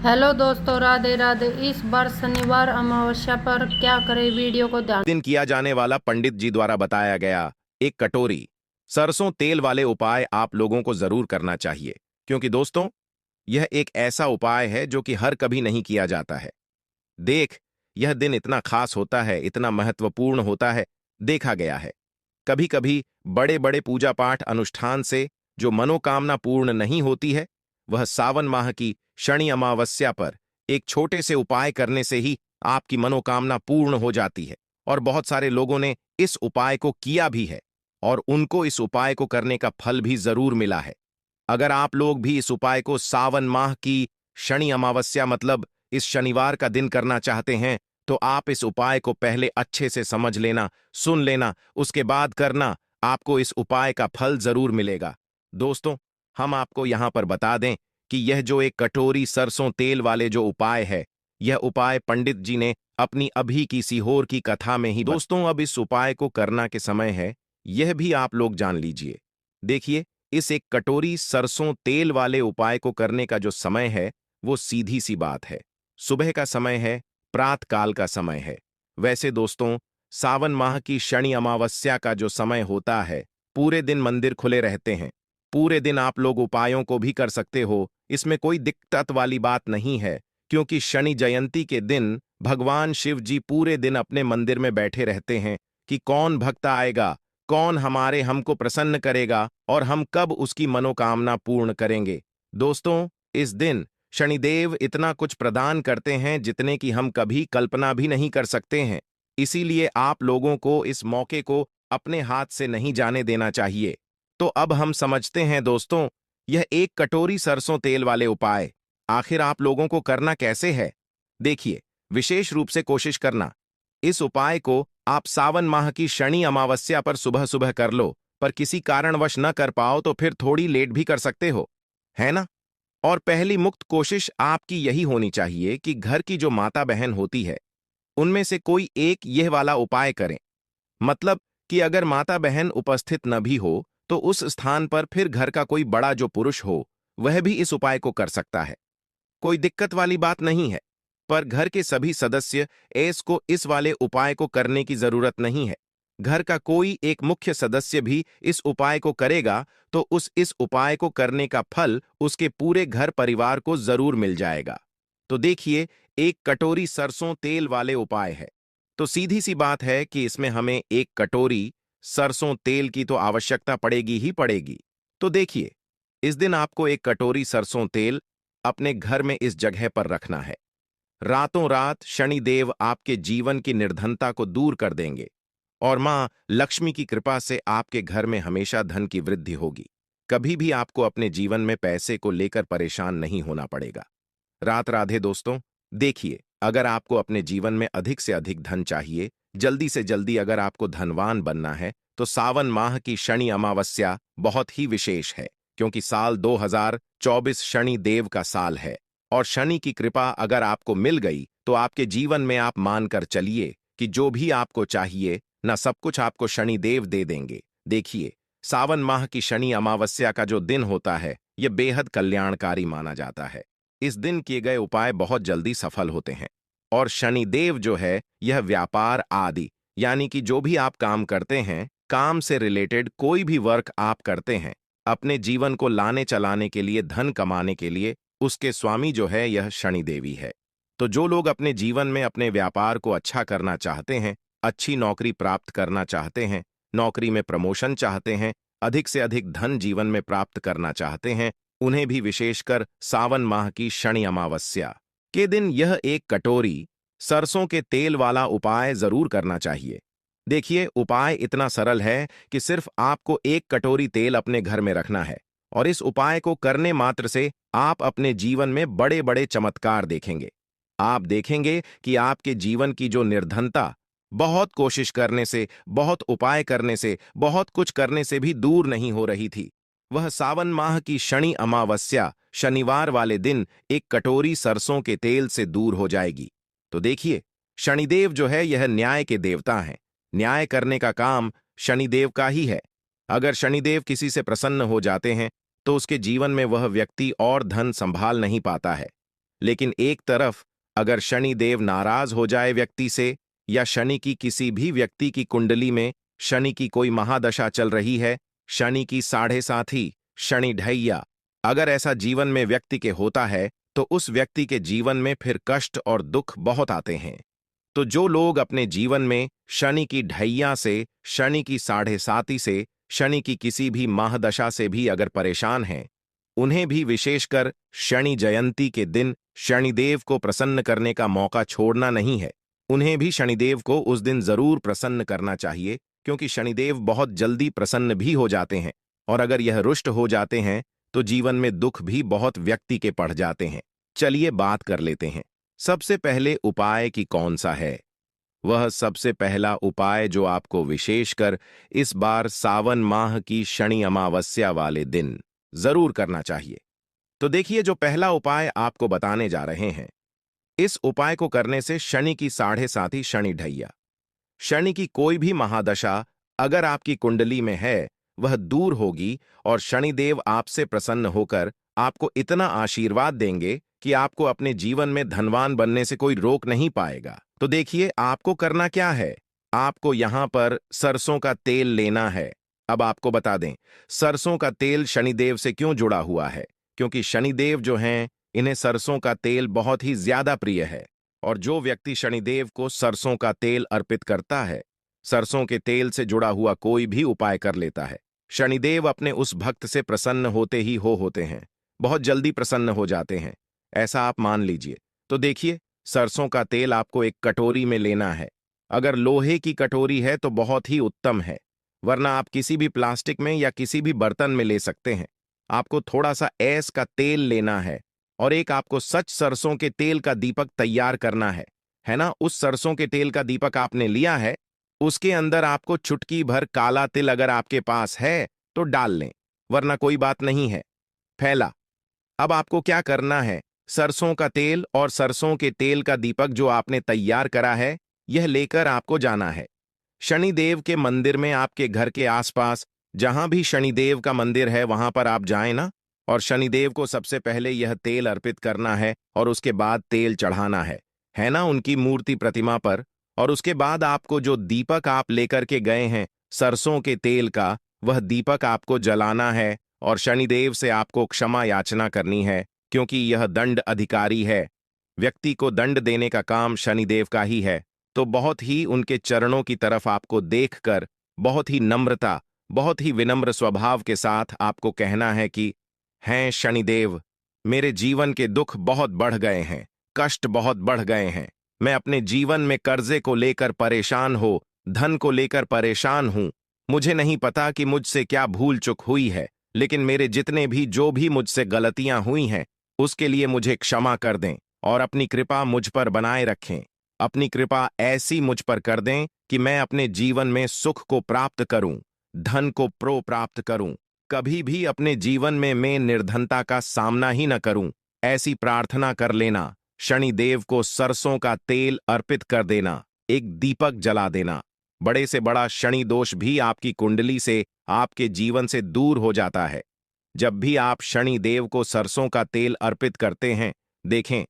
Hello दोस्तों, राधे राधे। इस बार शनिवार अमावस्या पर क्या करें, वीडियो को ध्यान। दिन किया जाने वाला पंडित जी द्वारा बताया गया एक कटोरी सरसों तेल वाले उपाय आप लोगों को जरूर करना चाहिए, क्योंकि दोस्तों यह एक ऐसा उपाय है जो कि हर कभी नहीं किया जाता है। देख, यह दिन इतना खास होता है, इतना महत्वपूर्ण होता है। देखा गया है कभी कभी बड़े बड़े पूजा पाठ अनुष्ठान से जो मनोकामना पूर्ण नहीं होती है, वह सावन माह की शनि अमावस्या पर एक छोटे से उपाय करने से ही आपकी मनोकामना पूर्ण हो जाती है। और बहुत सारे लोगों ने इस उपाय को किया भी है और उनको इस उपाय को करने का फल भी जरूर मिला है। अगर आप लोग भी इस उपाय को सावन माह की शनि अमावस्या मतलब इस शनिवार का दिन करना चाहते हैं, तो आप इस उपाय को पहले अच्छे से समझ लेना, सुन लेना, उसके बाद करना। आपको इस उपाय का फल जरूर मिलेगा। दोस्तों, हम आपको यहां पर बता दें कि यह जो एक कटोरी सरसों तेल वाले जो उपाय है, यह उपाय पंडित जी ने अपनी अभी की सीहोर की कथा में ही दोस्तों, अब इस उपाय को करना के समय है, यह भी आप लोग जान लीजिए। देखिए, इस एक कटोरी सरसों तेल वाले उपाय को करने का जो समय है, वो सीधी सी बात है। सुबह का समय है, प्रातः काल का समय है। वैसे दोस्तों, सावन माह की शनि अमावस्या का जो समय होता है, पूरे दिन मंदिर खुले रहते हैं। पूरे दिन आप लोग उपायों को भी कर सकते हो, इसमें कोई दिक्कत वाली बात नहीं है, क्योंकि शनि जयंती के दिन भगवान शिव जी पूरे दिन अपने मंदिर में बैठे रहते हैं कि कौन भक्त आएगा, कौन हमारे हमको प्रसन्न करेगा और हम कब उसकी मनोकामना पूर्ण करेंगे। दोस्तों, इस दिन शनिदेव इतना कुछ प्रदान करते हैं जितने की हम कभी कल्पना भी नहीं कर सकते हैं। इसीलिए आप लोगों को इस मौके को अपने हाथ से नहीं जाने देना चाहिए। तो अब हम समझते हैं दोस्तों, यह एक कटोरी सरसों तेल वाले उपाय आखिर आप लोगों को करना कैसे है। देखिए, विशेष रूप से कोशिश करना, इस उपाय को आप सावन माह की शनि अमावस्या पर सुबह सुबह कर लो, पर किसी कारणवश न कर पाओ तो फिर थोड़ी लेट भी कर सकते हो, है ना। और पहली मुक्त कोशिश आपकी यही होनी चाहिए कि घर की जो माता बहन होती है, उनमें से कोई एक यह वाला उपाय करें। मतलब कि अगर माता बहन उपस्थित न भी हो, तो उस स्थान पर फिर घर का कोई बड़ा जो पुरुष हो, वह भी इस उपाय को कर सकता है। कोई दिक्कत वाली बात नहीं है। पर घर के सभी सदस्य एस को इस वाले उपाय को करने की जरूरत नहीं है। घर का कोई एक मुख्य सदस्य भी इस उपाय को करेगा तो उस इस उपाय को करने का फल उसके पूरे घर परिवार को जरूर मिल जाएगा। तो देखिए, एक कटोरी सरसों तेल वाले उपाय है, तो सीधी सी बात है कि इसमें हमें एक कटोरी सरसों तेल की तो आवश्यकता पड़ेगी ही पड़ेगी। तो देखिए, इस दिन आपको एक कटोरी सरसों तेल अपने घर में इस जगह पर रखना है। रातों रात शनिदेव आपके जीवन की निर्धनता को दूर कर देंगे और मां लक्ष्मी की कृपा से आपके घर में हमेशा धन की वृद्धि होगी। कभी भी आपको अपने जीवन में पैसे को लेकर परेशान नहीं होना पड़ेगा। रात राधे दोस्तों। देखिए, अगर आपको अपने जीवन में अधिक से अधिक धन चाहिए, जल्दी से जल्दी अगर आपको धनवान बनना है, तो सावन माह की शनि अमावस्या बहुत ही विशेष है, क्योंकि साल 2024 शनि देव का साल है। और शनि की कृपा अगर आपको मिल गई तो आपके जीवन में आप मानकर चलिए कि जो भी आपको चाहिए ना, सब कुछ आपको शनि देव दे देंगे। देखिए, सावन माह की शनि अमावस्या का जो दिन होता है, यह बेहद कल्याणकारी माना जाता है। इस दिन किए गए उपाय बहुत जल्दी सफल होते हैं। और शनिदेव जो है, यह व्यापार आदि यानी कि जो भी आप काम करते हैं, काम से रिलेटेड कोई भी वर्क आप करते हैं, अपने जीवन को लाने चलाने के लिए, धन कमाने के लिए, उसके स्वामी जो है यह शनि देवी है। तो जो लोग अपने जीवन में अपने व्यापार को अच्छा करना चाहते हैं, अच्छी नौकरी प्राप्त करना चाहते हैं, नौकरी में प्रमोशन चाहते हैं, अधिक से अधिक धन जीवन में प्राप्त करना चाहते हैं, उन्हें भी विशेषकर सावन माह की शनि अमावस्या के दिन यह एक कटोरी सरसों के तेल वाला उपाय जरूर करना चाहिए। देखिए, उपाय इतना सरल है कि सिर्फ आपको एक कटोरी तेल अपने घर में रखना है और इस उपाय को करने मात्र से आप अपने जीवन में बड़े बड़े चमत्कार देखेंगे। आप देखेंगे कि आपके जीवन की जो निर्धनता बहुत कोशिश करने से, बहुत उपाय करने से, बहुत कुछ करने से भी दूर नहीं हो रही थी, वह सावन माह की शनि अमावस्या शनिवार वाले दिन एक कटोरी सरसों के तेल से दूर हो जाएगी। तो देखिए, शनिदेव जो है यह न्याय के देवता हैं। न्याय करने का काम शनिदेव का ही है। अगर शनिदेव किसी से प्रसन्न हो जाते हैं, तो उसके जीवन में वह व्यक्ति और धन संभाल नहीं पाता है। लेकिन एक तरफ अगर शनि देव नाराज हो जाए व्यक्ति से, या शनि की किसी भी व्यक्ति की कुंडली में शनि की कोई महादशा चल रही है, शनि की 7.5 शनि ढैया, अगर ऐसा जीवन में व्यक्ति के होता है तो उस व्यक्ति के जीवन में फिर कष्ट और दुख बहुत आते हैं। तो जो लोग अपने जीवन में शनि की ढैया से, शनि की 7.5 से, शनि की किसी भी महादशा से भी अगर परेशान हैं, उन्हें भी विशेषकर शनि जयंती के दिन शनिदेव को प्रसन्न करने का मौका छोड़ना नहीं है। उन्हें भी शनिदेव को उस दिन जरूर प्रसन्न करना चाहिए, क्योंकि शनिदेव बहुत जल्दी प्रसन्न भी हो जाते हैं, और अगर यह रुष्ट हो जाते हैं तो जीवन में दुख भी बहुत व्यक्ति के पड़ जाते हैं। चलिए बात कर लेते हैं। सबसे पहले उपाय की कौन सा है। वह सबसे पहला उपाय जो आपको विशेषकर इस बार सावन माह की शनि अमावस्या वाले दिन जरूर करना चाहिए। तो देखिए, जो पहला उपाय आपको बताने जा रहे हैं, इस उपाय को करने से शनि की 7.5 शनि ढैया, शनि की कोई भी महादशा अगर आपकी कुंडली में है, वह दूर होगी और शनिदेव आपसे प्रसन्न होकर आपको इतना आशीर्वाद देंगे कि आपको अपने जीवन में धनवान बनने से कोई रोक नहीं पाएगा। तो देखिए, आपको करना क्या है। आपको यहां पर सरसों का तेल लेना है। अब आपको बता दें, सरसों का तेल शनिदेव से क्यों जुड़ा हुआ है, क्योंकि शनिदेव जो हैं, इन्हें सरसों का तेल बहुत ही ज्यादा प्रिय है। और जो व्यक्ति शनिदेव को सरसों का तेल अर्पित करता है, सरसों के तेल से जुड़ा हुआ कोई भी उपाय कर लेता है, शनिदेव अपने उस भक्त से प्रसन्न होते ही होते हैं, बहुत जल्दी प्रसन्न हो जाते हैं, ऐसा आप मान लीजिए। तो देखिए, सरसों का तेल आपको एक कटोरी में लेना है। अगर लोहे की कटोरी है तो बहुत ही उत्तम है, वरना आप किसी भी प्लास्टिक में या किसी भी बर्तन में ले सकते हैं। आपको थोड़ा सा ऐस का तेल लेना है और एक आपको सच सरसों के तेल का दीपक तैयार करना है ना। उस सरसों के तेल का दीपक आपने लिया है, उसके अंदर आपको चुटकी भर काला तिल अगर आपके पास है तो डाल लें, वरना कोई बात नहीं है। फैला। अब आपको क्या करना है, सरसों का तेल और सरसों के तेल का दीपक जो आपने तैयार करा है, यह लेकर आपको जाना है शनिदेव के मंदिर में। आपके घर के आसपास जहां भी शनिदेव का मंदिर है वहां पर आप जाएं ना, और शनिदेव को सबसे पहले यह तेल अर्पित करना है और उसके बाद तेल चढ़ाना है ना, उनकी मूर्ति प्रतिमा पर। और उसके बाद आपको जो दीपक आप लेकर के गए हैं सरसों के तेल का, वह दीपक आपको जलाना है और शनिदेव से आपको क्षमा याचना करनी है, क्योंकि यह दंड अधिकारी है। व्यक्ति को दंड देने का काम शनिदेव का ही है। तो बहुत ही उनके चरणों की तरफ आपको देखकर बहुत ही नम्रता, बहुत ही विनम्र स्वभाव के साथ आपको कहना है कि हैं शनिदेव, मेरे जीवन के दुख बहुत बढ़ गए हैं, कष्ट बहुत बढ़ गए हैं। मैं अपने जीवन में कर्जे को लेकर परेशान हो, धन को लेकर परेशान हूं। मुझे नहीं पता कि मुझसे क्या भूल चूक हुई है, लेकिन मेरे जितने भी जो भी मुझसे गलतियां हुई हैं, उसके लिए मुझे क्षमा कर दें और अपनी कृपा मुझ पर बनाए रखें। अपनी कृपा ऐसी मुझ पर कर दें कि मैं अपने जीवन में सुख को प्राप्त करूं, धन को प्राप्त करूं, कभी भी अपने जीवन में मैं निर्धनता का सामना ही न करूं। ऐसी प्रार्थना कर लेना। शनिदेव को सरसों का तेल अर्पित कर देना, एक दीपक जला देना। बड़े से बड़ा शनि दोष भी आपकी कुंडली से, आपके जीवन से दूर हो जाता है जब भी आप शनिदेव को सरसों का तेल अर्पित करते हैं। देखें,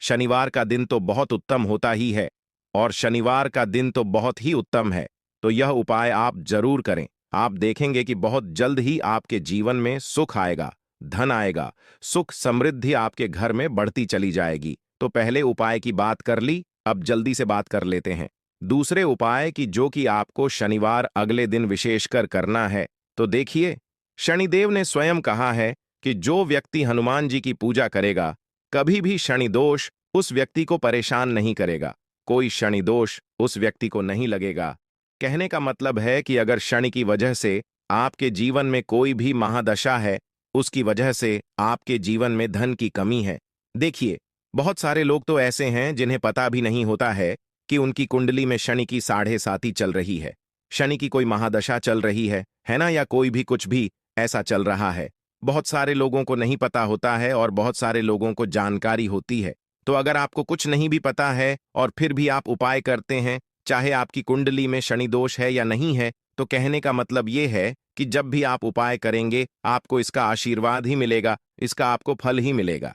शनिवार का दिन तो बहुत उत्तम होता ही है, और शनिवार का दिन तो बहुत ही उत्तम है। तो यह उपाय आप जरूर करें। आप देखेंगे कि बहुत जल्द ही आपके जीवन में सुख आएगा, धन आएगा, सुख समृद्धि आपके घर में बढ़ती चली जाएगी। तो पहले उपाय की बात कर ली, अब जल्दी से बात कर लेते हैं दूसरे उपाय की, जो कि आपको शनिवार अगले दिन विशेषकर करना है। तो देखिए, शनिदेव ने स्वयं कहा है कि जो व्यक्ति हनुमान जी की पूजा करेगा, कभी भी शनि दोष उस व्यक्ति को परेशान नहीं करेगा, कोई शनि दोष उस व्यक्ति को नहीं लगेगा। कहने का मतलब है कि अगर शनि की वजह से आपके जीवन में कोई भी महादशा है, उसकी वजह से आपके जीवन में धन की कमी है। देखिए, बहुत सारे लोग तो ऐसे हैं जिन्हें पता भी नहीं होता है कि उनकी कुंडली में शनि की 7.5 चल रही है, शनि की कोई महादशा चल रही है ना, या कोई भी कुछ भी ऐसा चल रहा है। बहुत सारे लोगों को नहीं पता होता है और बहुत सारे लोगों को जानकारी होती है। तो अगर आपको कुछ नहीं भी पता है और फिर भी आप उपाय करते हैं, चाहे आपकी कुंडली में शनि दोष है या नहीं है, तो कहने का मतलब ये है कि जब भी आप उपाय करेंगे आपको इसका आशीर्वाद ही मिलेगा, इसका आपको फल ही मिलेगा।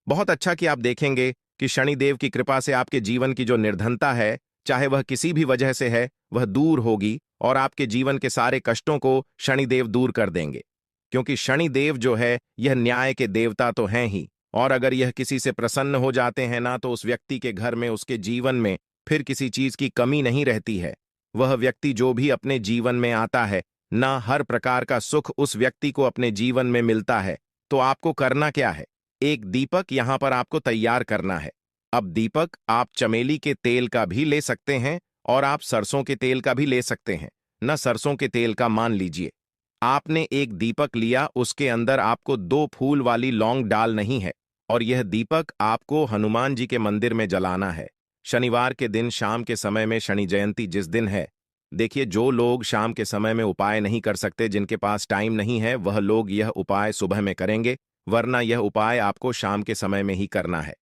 बहुत अच्छा कि आप देखेंगे कि शनिदेव की कृपा से आपके जीवन की जो निर्धनता है, चाहे वह किसी भी वजह से है, वह दूर होगी और आपके जीवन के सारे कष्टों को शनिदेव दूर कर देंगे। क्योंकि शनिदेव जो है यह न्याय के देवता तो हैं ही, और अगर यह किसी से प्रसन्न हो जाते हैं ना, तो उस व्यक्ति के घर में, उसके जीवन में फिर किसी चीज की कमी नहीं रहती है। वह व्यक्ति जो भी अपने जीवन में आता है ना, हर प्रकार का सुख उस व्यक्ति को अपने जीवन में मिलता है। तो आपको करना क्या है? एक दीपक यहां पर आपको तैयार करना है। अब दीपक आप चमेली के तेल का भी ले सकते हैं और आप सरसों के तेल का भी ले सकते हैं। न सरसों के तेल का मान लीजिए। आपने एक दीपक लिया, उसके अंदर आपको 2 फूल वाली लौंग डाल नहीं है, और यह दीपक आपको हनुमान जी के मंदिर में जलाना है। शनिवार के दिन शाम के समय में, शनि जयंती जिस दिन है, देखिए जो लोग शाम के समय में उपाय नहीं कर सकते, जिनके पास टाइम नहीं है, वह लोग यह उपाय सुबह में करेंगे, वरना यह उपाय आपको शाम के समय में ही करना है।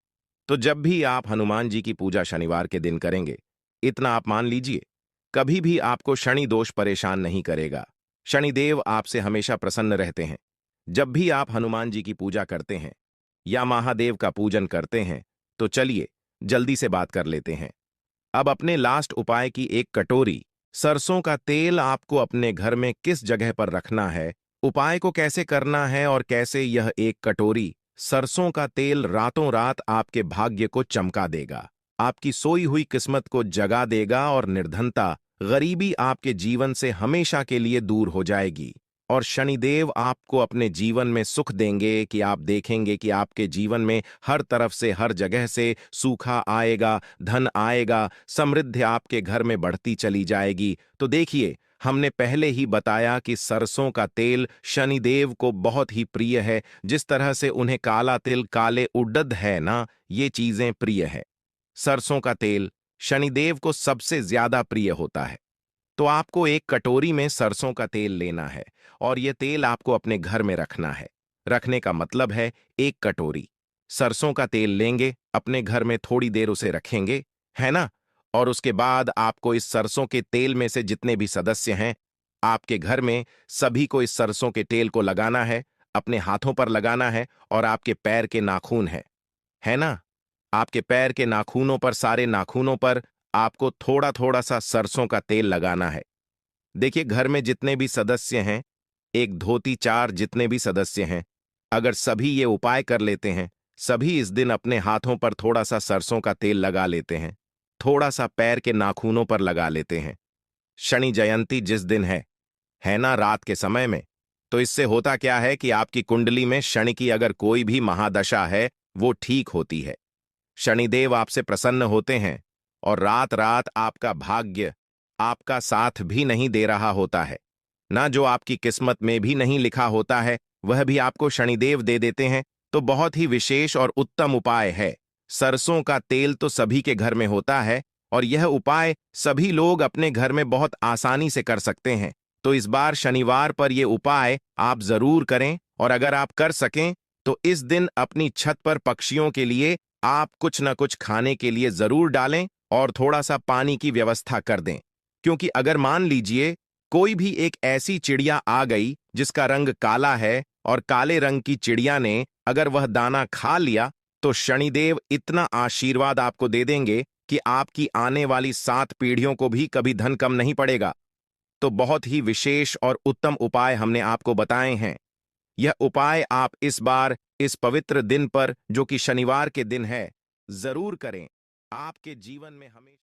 तो जब भी आप हनुमान जी की पूजा शनिवार के दिन करेंगे, इतना आप मान लीजिए, कभी भी आपको शनि दोष परेशान नहीं करेगा। शनिदेव आपसे हमेशा प्रसन्न रहते हैं। जब भी आप हनुमान जी की पूजा करते हैं या महादेव का पूजन करते हैं, तो चलिए जल्दी से बात कर लेते हैं। अब अपने लास्ट उपाय की एक कटोरी सरसों का तेल आपको अपने घर में किस जगह पर रखना है, उपाय को कैसे करना है और कैसे यह एक कटोरी सरसों का तेल रातों रात आपके भाग्य को चमका देगा, आपकी सोई हुई किस्मत को जगा देगा और निर्धनता, गरीबी आपके जीवन से हमेशा के लिए दूर हो जाएगी। और शनिदेव आपको अपने जीवन में सुख देंगे कि आप देखेंगे कि आपके जीवन में हर तरफ से, हर जगह से सूखा आएगा, धन आएगा, समृद्धि आपके घर में बढ़ती चली जाएगी। तो देखिए, हमने पहले ही बताया कि सरसों का तेल शनिदेव को बहुत ही प्रिय है। जिस तरह से उन्हें काला तिल, काले उड़द है ना, ये चीजें प्रिय है। सरसों का तेल शनिदेव को सबसे ज्यादा प्रिय होता है। तो आपको एक कटोरी में सरसों का तेल लेना है और यह तेल आपको अपने घर में रखना है। रखने का मतलब है एक कटोरी सरसों का तेल लेंगे, अपने घर में थोड़ी देर उसे रखेंगे, है ना? और उसके बाद आपको इस सरसों के तेल में से जितने भी सदस्य हैं आपके घर में, सभी को इस सरसों के तेल को लगाना है, अपने हाथों पर लगाना है, और आपके पैर के नाखून है ना? आपके पैर के नाखूनों पर, सारे नाखूनों पर आपको थोड़ा थोड़ा सा सरसों का तेल लगाना है। देखिए, घर में जितने भी सदस्य हैं, एक धोती 4 जितने भी सदस्य हैं, अगर सभी ये उपाय कर लेते हैं, सभी इस दिन अपने हाथों पर थोड़ा सा सरसों का तेल लगा लेते हैं, थोड़ा सा पैर के नाखूनों पर लगा लेते हैं, शनि जयंती जिस दिन है ना, रात के समय में, तो इससे होता क्या है कि आपकी कुंडली में शनि की अगर कोई भी महादशा है, वो ठीक होती है। शनिदेव आपसे प्रसन्न होते हैं और रात रात आपका भाग्य आपका साथ भी नहीं दे रहा होता है ना, जो आपकी किस्मत में भी नहीं लिखा होता है, वह भी आपको शनिदेव दे देते हैं। तो बहुत ही विशेष और उत्तम उपाय है। सरसों का तेल तो सभी के घर में होता है और यह उपाय सभी लोग अपने घर में बहुत आसानी से कर सकते हैं। तो इस बार शनिवार पर यह उपाय आप जरूर करें, और अगर आप कर सकें तो इस दिन अपनी छत पर पक्षियों के लिए आप कुछ न कुछ खाने के लिए जरूर डालें और थोड़ा सा पानी की व्यवस्था कर दें। क्योंकि अगर मान लीजिए कोई भी एक ऐसी चिड़िया आ गई जिसका रंग काला है, और काले रंग की चिड़िया ने अगर वह दाना खा लिया, तो शनिदेव इतना आशीर्वाद आपको दे देंगे कि आपकी आने वाली 7 पीढ़ियों को भी कभी धन कम नहीं पड़ेगा। तो बहुत ही विशेष और उत्तम उपाय हमने आपको बताए हैं। यह उपाय आप इस बार इस पवित्र दिन पर, जो कि शनिवार के दिन है, जरूर करें। आपके जीवन में हमेशा